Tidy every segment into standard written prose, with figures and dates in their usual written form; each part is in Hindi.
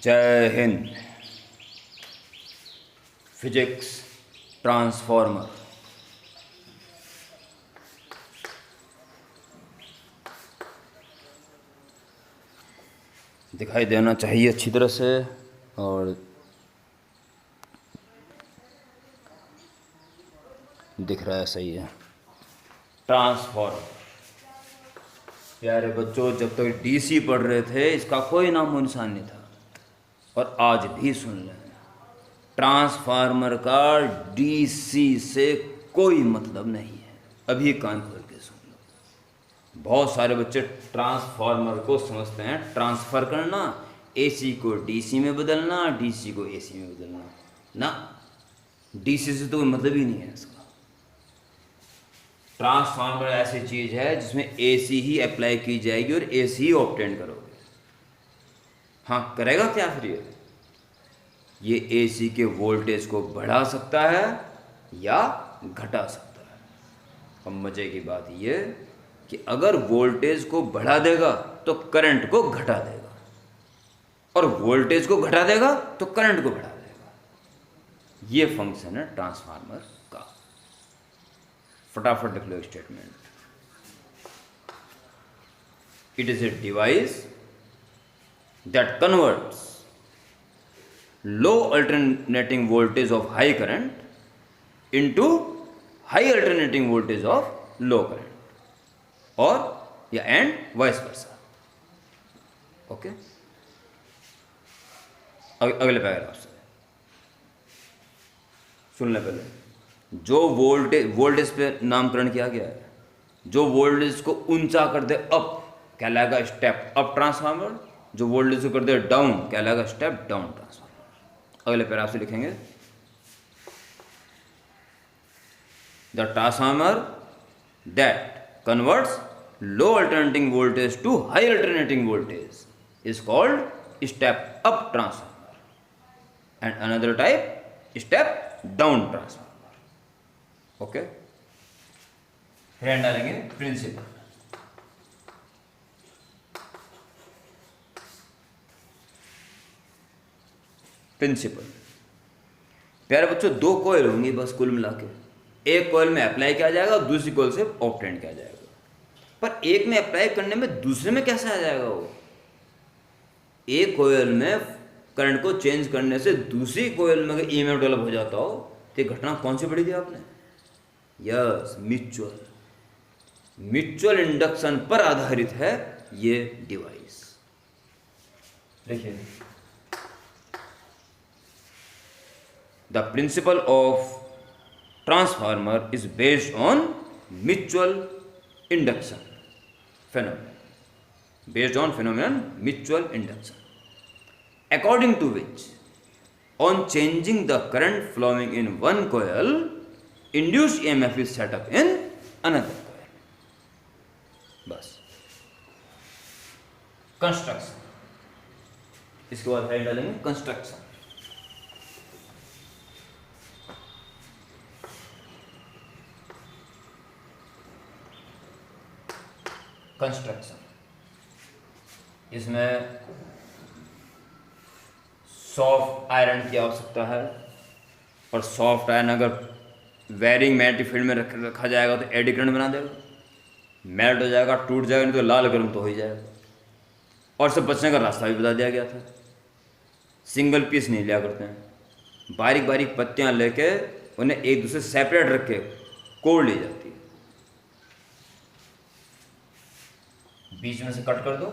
जय हिंद। Physics transformer. दिखाई देना चाहिए अच्छी तरह से, और दिख रहा है, सही है। ट्रांसफॉर्मर। प्यारे बच्चों, जब तक डीसी पढ़ रहे थे इसका कोई नामो निशान नहीं था, और आज भी सुन लें, ट्रांसफार्मर का डीसी से कोई मतलब नहीं है। अभी कान खोल के सुन लो। बहुत सारे बच्चे ट्रांसफार्मर को समझते हैं ट्रांसफ़र करना, एसी को डीसी में बदलना, डीसी को एसी में बदलना। ना, डीसी से तो कोई मतलब ही नहीं है इसका। ट्रांसफार्मर ऐसी चीज़ है जिसमें एसी ही अप्लाई की जाएगी और एसी ही ऑब्टेन करोगे। हाँ, करेगा क्या फिर ये एसी के वोल्टेज को बढ़ा सकता है या घटा सकता है। अब मज़े की बात ये कि अगर वोल्टेज को बढ़ा देगा तो करंट को घटा देगा, और वोल्टेज को घटा देगा तो करंट को बढ़ा देगा। ये फंक्शन है ट्रांसफार्मर का। फटाफट लिख लो statement. It is a device that converts low alternating voltage of high current into high alternating voltage of low current, or yeah, and vice versa. Okay, अगले पैराग्राफ से सुन ले। पहले जो वोल्टेज पे नामकरण किया गया है, जो वोल्टेज को ऊंचा कर दे अप कहलाएगा स्टेप अप ट्रांसफार्मर, जो वोल्टेज को कर दे डाउन कहलाएगा स्टेप डाउन ट्रांसफार्मर। अगले पैराग्राफ से लिखेंगे, the transformer that converts low alternating voltage to high alternating voltage is called step up transformer, and another type step down transformer. Okay, फिर डालेंगे प्रिंसिपल। प्रिंसिपल प्यारे बच्चों, दो कॉइल होंगी बस कुल मिला के। एक कॉइल में अप्लाई किया जाएगा, दूसरी कॉइल से ऑब्टेन किया जाएगा। पर एक में अप्लाई करने में दूसरे में कैसे आ जाएगा वो? एक कॉइल में करंट को चेंज करने से दूसरी कॉइल में अगर ईएमएफ डेवलप हो जाता हो तो ये घटना कौन सी पढ़ी थी आपने? यस, म्यूचुअल इंडक्शन पर आधारित है ये डिवाइस। देखिए, the principle of transformer is based on mutual induction phenomenon, based on phenomenon mutual induction, according to which on changing the current flowing in one coil, induced EMF is set up in another coil. बस कंस्ट्रक्शन, इसके बाद हेड डालेंगे कंस्ट्रक्शन। कंस्ट्रक्शन, इसमें सॉफ्ट आयरन की आवश्यकता है, और सॉफ्ट आयरन अगर वेरिंग मैग्नेटिक फील्ड में रखा जाएगा तो एडी करंट बना देगा, मेल्ट हो जाएगा, टूट जाएगा, नहीं तो लाल गर्म तो हो ही जाएगा। और सब बचने का रास्ता भी बता दिया गया था। सिंगल पीस नहीं लिया करते हैं, बारीक बारीक पत्तियां लेके उन्हें एक दूसरे से सेपरेट रख के कोड़ ली जाती है। बीच में से कट कर दो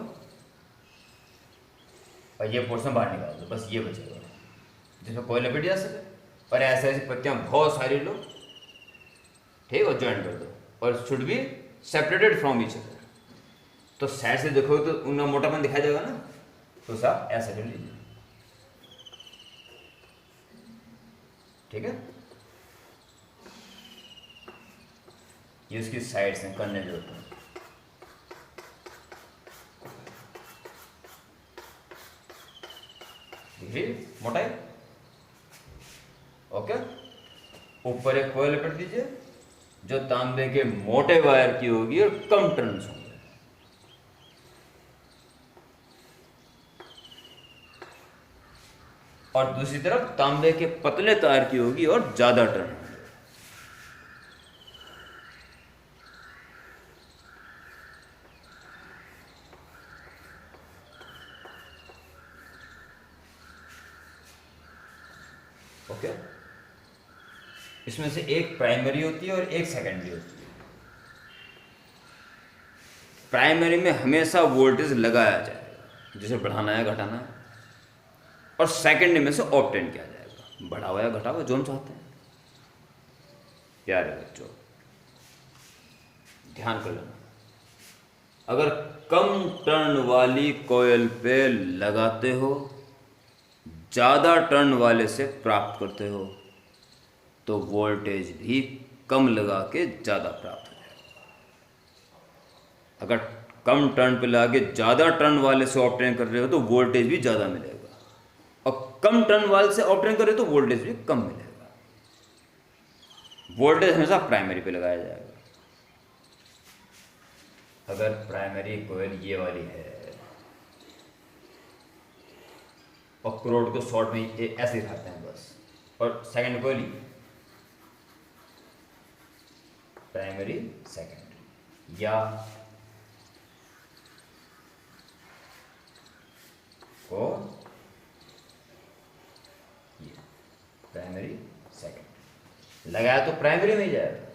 और ये पोर्शन बाहर निकाल दो, बस ये बचेगा जिसमें कोई लपेट जा सके। और ऐसे ऐसी पत्तियां बहुत सारी लो, ठीक, और ज्वाइन कर दो, और should be separated from each other. तो साइड से देखोगे तो उनका मोटापन दिखाई देगा ना, तो साहब ऐसा कर लीजिए, ठीक है। ये उसकी साइड से करने जो होता है। मोटाई ओके। ऊपर एक कोयल लपेट दीजिए जो तांबे के मोटे वायर की होगी और कम टर्न्स होंगे। और दूसरी तरफ तांबे के पतले तार की होगी और ज़्यादा टर्न। ओके, इसमें से एक प्राइमरी होती है और एक सेकेंडरी होती है। प्राइमरी में हमेशा वोल्टेज लगाया जाएगा, जिसे बढ़ाना है घटाना है, और सेकेंडरी में से ऑब्टेन किया जाएगा, बढ़ावा या घटावा जो हम चाहते हैं। प्यारे बच्चों ध्यान कर लेना, अगर कम टर्न वाली कॉइल पे लगाते हो, ज़्यादा टर्न वाले से प्राप्त करते हो, तो वोल्टेज भी कम लगा के ज़्यादा प्राप्त हो जाएगा। अगर कम टर्न पे लगा के ज़्यादा टर्न वाले से ऑब्टेन कर रहे हो तो वोल्टेज भी ज़्यादा मिलेगा, और कम टर्न वाले से ऑब्टेन कर रहे हो तो वोल्टेज भी कम मिलेगा। वोल्टेज हमेशा प्राइमरी पे लगाया जाएगा। अगर प्राइमरी कॉइल ये वाली है और क्रोड को शॉर्ट में ऐसे दिखाते हैं बस, और सेकंड कॉइल प्राइमरी सेकेंडरी, या को ये प्राइमरी सेकेंडरी लगाया तो प्राइमरी में ही जाएगा।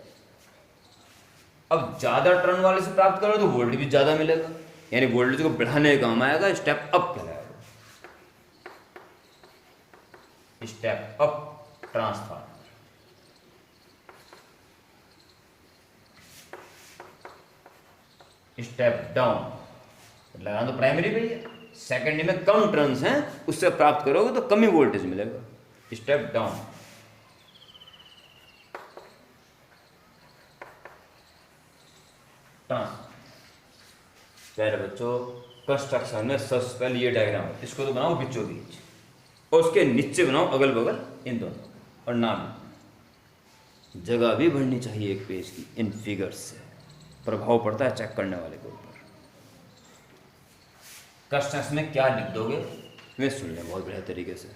अब ज्यादा टर्न वाले से प्राप्त करो तो वोल्टेज भी ज्यादा मिलेगा, यानी वोल्टेज को बढ़ाने का काम आएगा, स्टेप अप कहलाएगा, step up transformer. Step down लगाना तो प्राइमरी पे ही है, सेकेंडरी में कम टर्न्स हैं, उससे प्राप्त करोगे तो कम ही वोल्टेज मिलेगा। स्टेप डाउन, प्यारे बच्चों कंस्ट्रक्शन में सबसे पहले ये डायग्राम है, इसको तो बनाओ बीचों बीच, और उसके नीचे बनाओ अगल बगल इन दोनों, और नाम जगह भी बढ़नी चाहिए एक पेज की। इन फिगर्स से प्रभाव पड़ता है चेक करने वाले के ऊपर। कंस्ट्रक्शन में क्या लिख दोगे वे सुन लें बहुत बढ़िया तरीके से।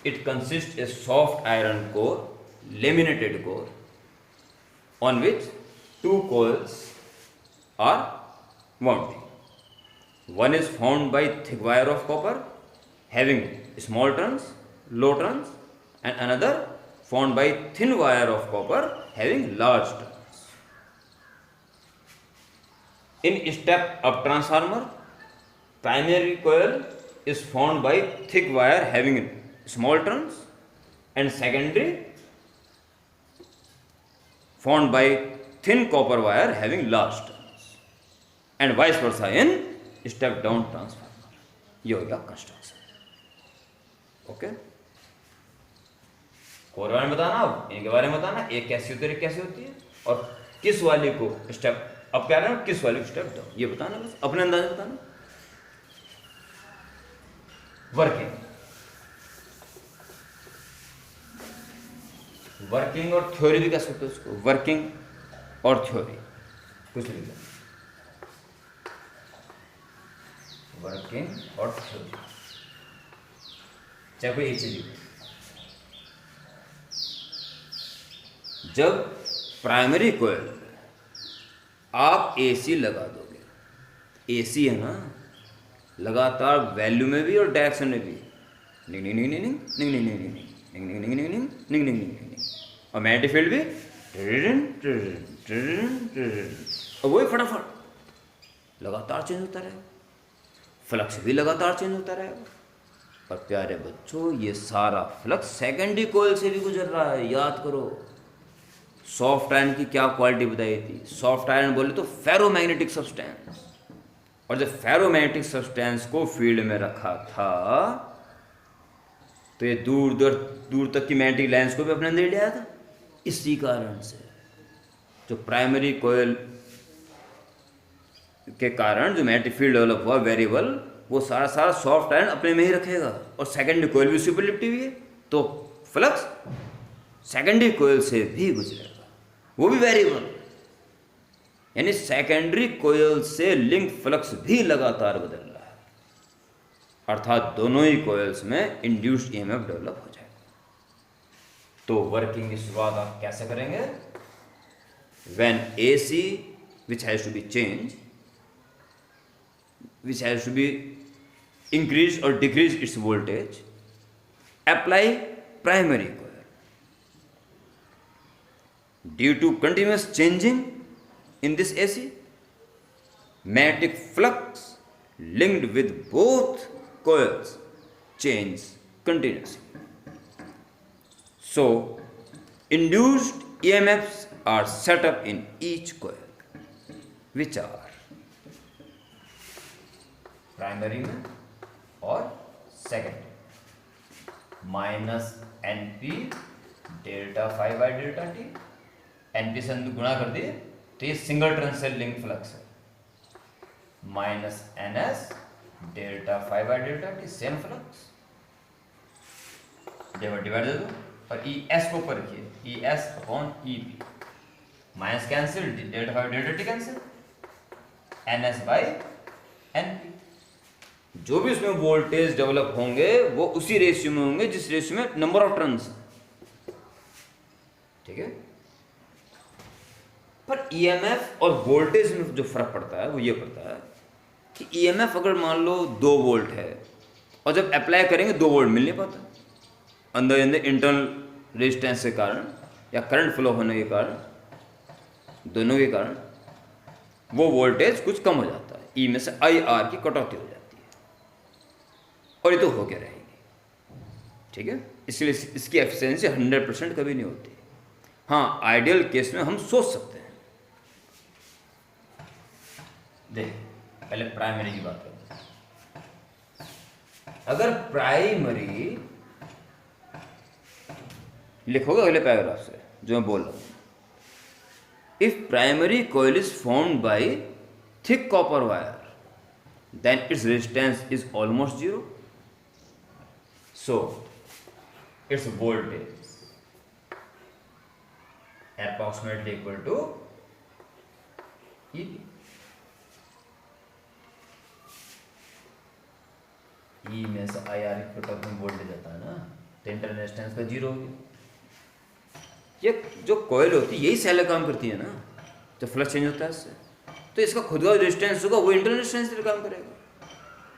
It consist A soft iron core, laminated core, on which two coils are mounting. One is formed by thick wire of copper having small turns, low turns, and another formed by thin wire of copper having large turns. In step up transformer, primary coil is formed by thick wire having small turns and secondary formed by thin copper wire having large turns, and vice versa in step down transformer. ये हो गया कंस्ट्रक्शन। ओके, कोर वाले में बताना, अब इनके बारे में बताना, एक कैसी होती है एक कैसी होती है, और किस वाले को स्टेप अप कह रहे हैं किस वाले को स्टेप डाउन, ये बताना, बस अपने अंदाज में बताना। वर्किंग और थ्योरी भी कह सकते हो उसको, वर्किंग और थ्योरी कुछ नहीं, वर्किंग और थ्योरी, चाहे कोई एक चीज। जब प्राइमरी कोयल आप एसी लगा दोगे, एसी है ना, लगातार वैल्यू में भी और डायरेक्शन में भी, निंग निंग निंग निंग निंग निंग निंग निंग निंग निंग निंग निंग निंग निंग निंग, और मैग्नेटिक फील्ड भी और वही फटाफट लगातार चेंज होता रहेगा, फ्लक्स भी लगातार चेंज होता रहेगा। और प्यारे बच्चों ये सारा फ्लक्स सेकेंडरी कॉइल से भी गुजर रहा है। याद करो सॉफ्ट आयरन की क्या क्वालिटी बताई थी, सॉफ्ट आयरन बोले तो फेरोमैग्नेटिक सब्सटेंस, और जब फेरोमैग्नेटिक सब्सटेंस को फील्ड में रखा था तो ये दूर तक की मैग्नेटिक लाइंस को भी अपने अंदर ले आया था। इसी कारण से जो प्राइमरी कॉइल के कारण जो मैग्नेटिक फील्ड डेवलप हुआ वेरिएबल, वो सारा सॉफ्ट आयरन अपने में ही रखेगा, और सेकेंडरी कॉइल भी उसी पर लिपटी हुई है, तो फ्लक्स सेकेंडरी कॉइल से भी गुजरेगा, वो भी वेरिएबल, यानी सेकेंडरी कॉइल से लिंक फ्लक्स भी लगातार बदल रहा है। अर्थात दोनों ही कॉइल्स में इंड्यूस्ड ईएमएफ डेवलप हो जाएगा। तो वर्किंग की शुरुआत आप कैसे करेंगे? When AC which has to be changed, which has to be increase or decrease its voltage, apply primary coil. Due to continuous changing in this AC, magnetic flux linked with both coils change continuously. So, induced EMFs are set up in each coil, which are primary में और secondary minus NP delta phi by delta t. NP से गुणा कर दिए तो ये सिंगल टर्न से लिंक फ्लक्स है, minus NS delta phi by delta t same flux, divide दे दो और ES को ऊपर रखिए, ES upon EP, minus cancel, delta phi delta t cancel, NS by NP। जो भी उसमें वोल्टेज डेवलप होंगे वो उसी रेशियो में होंगे जिस रेशियो में नंबर ऑफ टर्न्स, ठीक है। पर ईएमएफ और वोल्टेज में जो फर्क पड़ता है वो ये पड़ता है कि ईएमएफ अगर मान लो 2 वोल्ट है और जब अप्लाई करेंगे 2 वोल्ट मिल नहीं पाता, अंदर अंदर इंटरनल रेजिस्टेंस के कारण या करंट फ्लो होने के कारण, दोनों के कारण वो वोल्टेज कुछ कम हो जाता है, ई में से IR की कटौती हो जाती है और ये तो हो क्या रहेगी, ठीक है। इसलिए इसकी एफिशिएंसी 100% कभी नहीं होती। हाँ, आइडियल केस में हम सोच सकते हैं। देख, पहले प्राइमरी की बात करते हैं। अगर प्राइमरी लिखोगे अगले पैराग्राफ से जो मैं बोल रहा हूं, if primary coil is formed by thick copper wire, then its resistance is almost zero. So, its voltage approximately equal to EP. E में से IR की कट में वोल्टेज आता है ना, तो इंटरनल रेजिस्टेंस का जीरो हो गया। ये जो कॉइल होती है यही सेल काम करती है ना, जब फ्लक्स चेंज होता है इससे, तो इसका खुद का रेजिस्टेंस होगा वो इंटरनल रेजिस्टेंस से काम करेगा।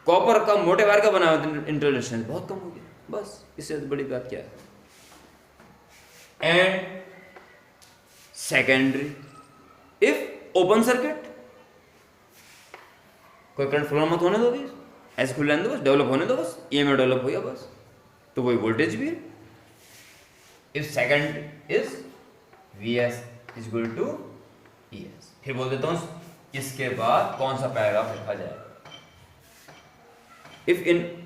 कॉपर का मोटे वायर का बना हुआ इंटरनल रेजिस्टेंस बहुत कम हो गया, बस इससे बड़ी बात क्या है। And secondary, if open circuit, कोई करंट फ्लो मत होने दो, ऐसे खुल रहने दो, बस डेवलप होने दो, बस ईएमएफ डेवलप हो गया बस, तो वही वोल्टेज भी है। If second is Vs is equal to ES। फिर बोल देता हूं इसके बाद कौन सा पैराग्राफ लिखा जाएगा।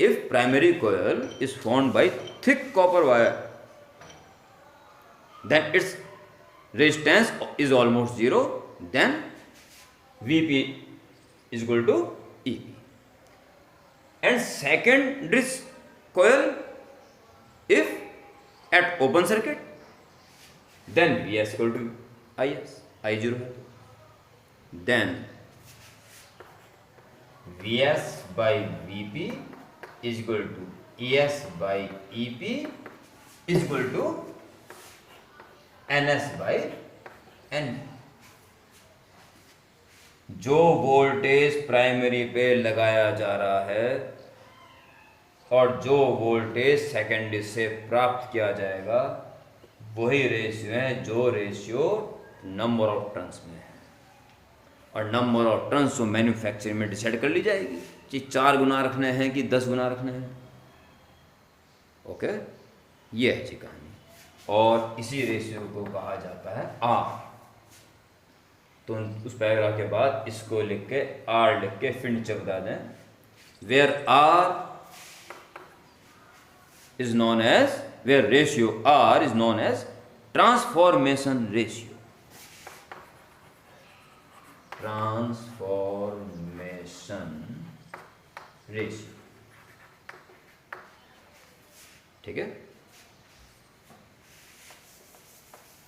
If primary coil is formed by thick copper wire, then its resistance is almost zero, then Vp is equal to EP. And secondary coil, if at open circuit, then Vs equal to Is, I0 है, then Vs by Vp is equal to Es by EP is equal to Ns by N। जो वोल्टेज प्राइमरी पे लगाया जा रहा है और जो वोल्टेज सेकेंडरी से प्राप्त किया जाएगा वही रेशियो है जो रेशियो नंबर ऑफ टर्न्स में है, और नंबर ऑफ टर्न्स जो मैन्युफैक्चरिंग में डिसाइड कर ली जाएगी कि 4 गुना रखने हैं कि 10 गुना रखने हैं। ओके, ये है जी कहानी, और इसी रेशियो को कहा जाता है R। तो उस पैराग्राफ के बाद इसको लिख के R लिख के फिर नीचे बता दें, where R is known as, where ratio R is known as transformation ratio। Transformation ratio, ठीक है।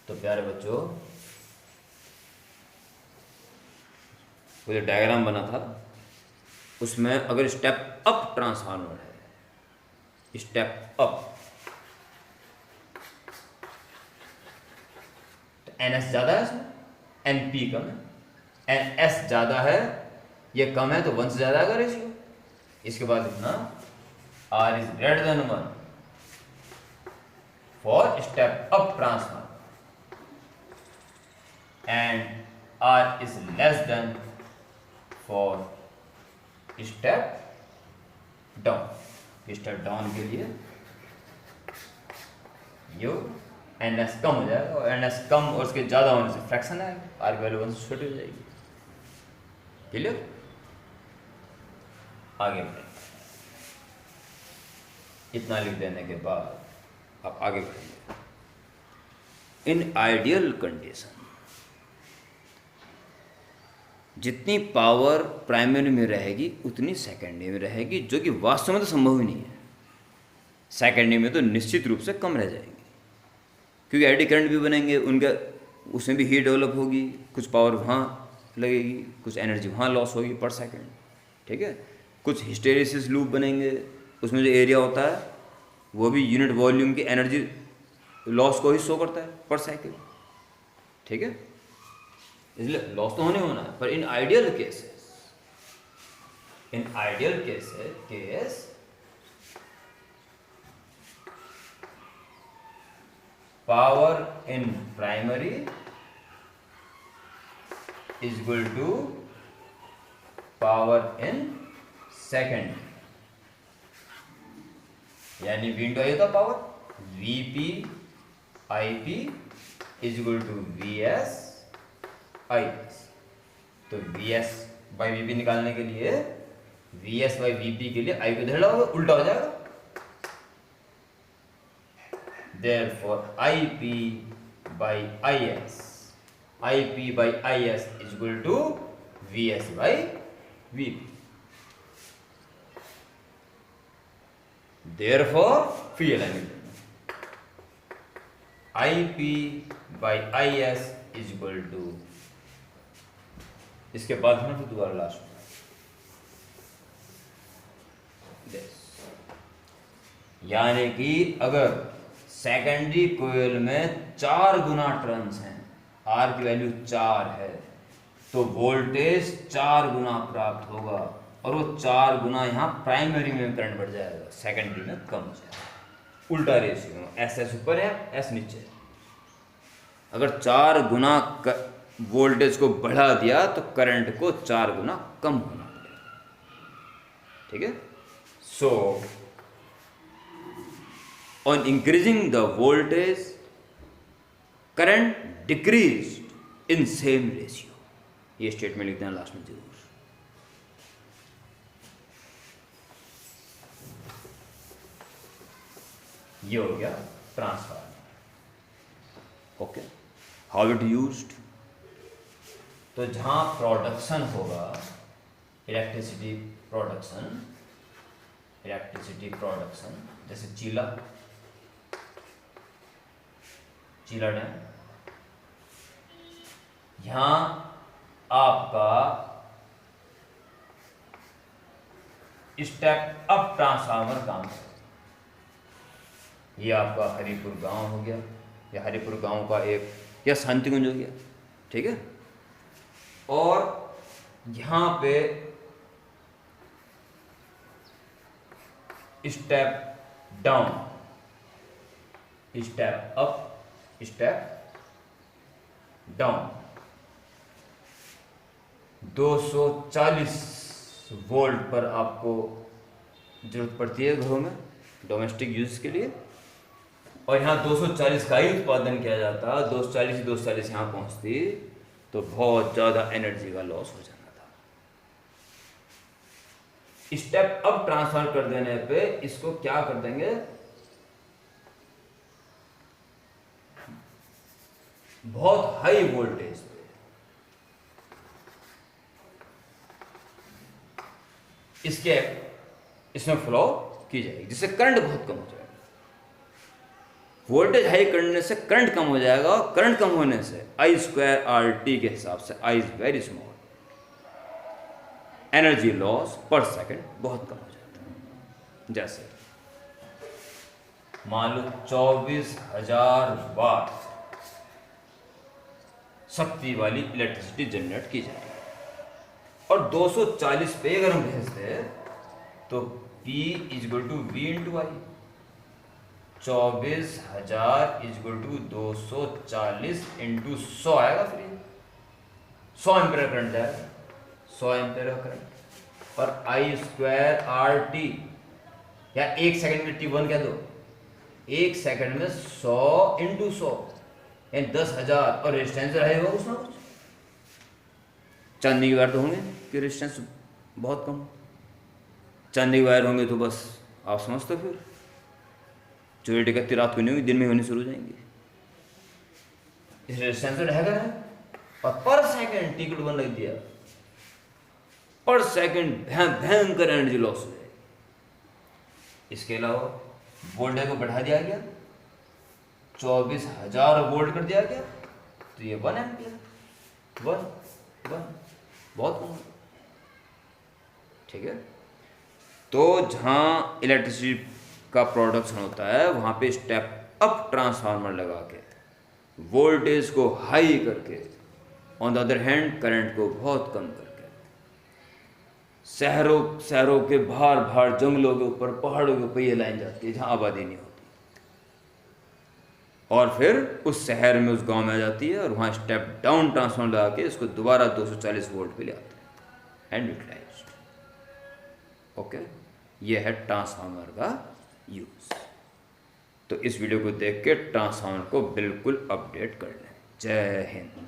तो प्यारे बच्चों, वो जो डायग्राम बना था उसमें अगर स्टेप अप ट्रांसफार्मर है, स्टेप अप, तो NS ज़्यादा है इसमें, NP कम है, NS ज़्यादा है, ये कम है, तो 1 से ज़्यादा का रेशियो। इसके बाद लिखना R is greater than 1 for step up transformer and R is less than for step down. Step down के लिए यो NS कम हो जाएगा, और NS कम और उसके ज़्यादा होने से फ्रैक्शन आएगा, R की वैल्यू 1 से छोटी हो जाएगी। क्लियर? आगे बढ़ेंगे। इतना लिख देने के बाद आप आगे बढ़ेंगे। इन आइडियल कंडीशन जितनी पावर प्राइमरी में रहेगी उतनी सेकेंडरी में रहेगी, जो कि वास्तव में तो संभव ही नहीं है। सेकेंडरी में तो निश्चित रूप से कम रह जाएगी, क्योंकि एडी करंट भी बनेंगे उनका, उसमें भी हीट डेवलप होगी, कुछ पावर वहाँ लगेगी, कुछ एनर्जी वहाँ लॉस होगी पर सेकेंड। ठीक है, कुछ हिस्टेरिसिस लूप बनेंगे, उसमें जो एरिया होता है वो भी यूनिट वॉल्यूम की एनर्जी लॉस को ही शो करता है पर सेकेंड। ठीक है, इसलिए लॉस तो होना है, पर in ideal cases, power in primary is equal to power in secondary, यानी V इंटू आई होता power, VP IP is equal to VS IS। तो VS बाई VP निकालने के लिए VS बाई VP के लिए I को धड़ा होगा, उल्टा हो जाएगा। Therefore IP by IS is equal to VS by VP। Therefore फिर line IP by IS is equal to, इसके बाद है ना फिर दोबारा लास्ट यानी कि अगर सेकेंडरी कोयल में 4 गुना टर्न्स हैं, R की वैल्यू 4 है, तो वोल्टेज 4 गुना प्राप्त होगा, और वो 4 गुना यहाँ प्राइमरी में करंट बढ़ जाएगा, सेकेंडरी में कम हो जाएगा। उल्टा रेशियो, SS ऊपर है, S नीचे है। अगर 4 गुना वोल्टेज को बढ़ा दिया तो करंट को 4 गुना कम होना पड़ेगा। ठीक है, सो on increasing the voltage current decreased in same ratio। ये स्टेटमेंट लिखते हैं लास्ट में जरूर। ये हो गया transformer. Okay, how it used, तो जहां प्रोडक्शन होगा, इलेक्ट्रिसिटी प्रोडक्शन, जैसे चीला डैम, यहां आपका स्टेप अप ट्रांसफार्मर काम है। ये आपका हरिपुर गांव हो गया, या हरिपुर गांव का एक, या शांतिकुंज हो गया। ठीक है, और यहां पे step down, step up, step down, 240 volt पर आपको जरूरत पड़ती है घरों में डोमेस्टिक यूज के लिए, और यहाँ 240 का ही उत्पादन किया जाता, 240 यहाँ पहुँचती तो बहुत ज़्यादा एनर्जी का लॉस हो जाना था। स्टेप अप ट्रांसफर कर देने पे इसको क्या कर देंगे, बहुत हाई वोल्टेज पे इसमें फ्लो की जाएगी, जिससे करंट बहुत कम हो जाएगा। वोल्टेज हाई करने से करंट कम हो जाएगा, और करंट कम होने से I² RT के हिसाब से I is very small, energy loss पर सेकंड बहुत कम हो जाता है। जैसे मान लो 24,000 वाट शक्ति वाली इलेक्ट्रिसिटी जनरेट की जाएगी और 240 पे अगर हम भेजते तो P is equal to V into I. 24,000 is equal to 240 into 100 आएगा। फिर 100 एम्पेयर करंट जाएगा, 100 एम्पेयर का करंट। और आई स्क्वायर आर टी, या 1 सेकंड में T1 कह दो, 1 सेकंड में 100 इंटू 100 यानी 10,000। और रेजिस्टेंस रहेगा उसमें कुछ। चांदी के वायर तो होंगे कि रेजिस्टेंस बहुत कम। चांदी के वायर होंगे तो बस आप समझते। फिर चोरी डकैती रात को नहीं होगी, दिन में होनी शुरू हो जाएंगी। इस रेजिस्टेंस में रहेगा ना। और पर सेकंड टिकट वन लग दिया, पर सेकंड भयंकर एनर्जी लॉस हो जाएगी। इसके अलावा वोल्टेज को बढ़ा दिया गया, 24,000 वोल्ट कर दिया गया, तो ये 1 एम्पियर 1 बहुत कम। ठीक है। तो जहाँ इलेक्ट्रिसिटी का प्रोडक्शन होता है वहाँ पे स्टेप अप ट्रांसफार्मर लगा के वोल्टेज को हाई करके, on the other hand current को बहुत कम करके, शहरों के बाहर जंगलों के ऊपर, पहाड़ों के ऊपर ये लाइन जाती है जहाँ आबादी नहीं होती, और फिर उस शहर में, उस गांव में आ जाती है, और वहाँ स्टेप डाउन ट्रांसफार्मर लगा के इसको दोबारा 240 वोल्ट पे ले आते हैं एंड यूटिलाइज्ड। ओके, ये है ट्रांसफार्मर का यूज। तो इस वीडियो को देख के ट्रांसफार्मर को बिल्कुल अपडेट कर लें। जय हिंद।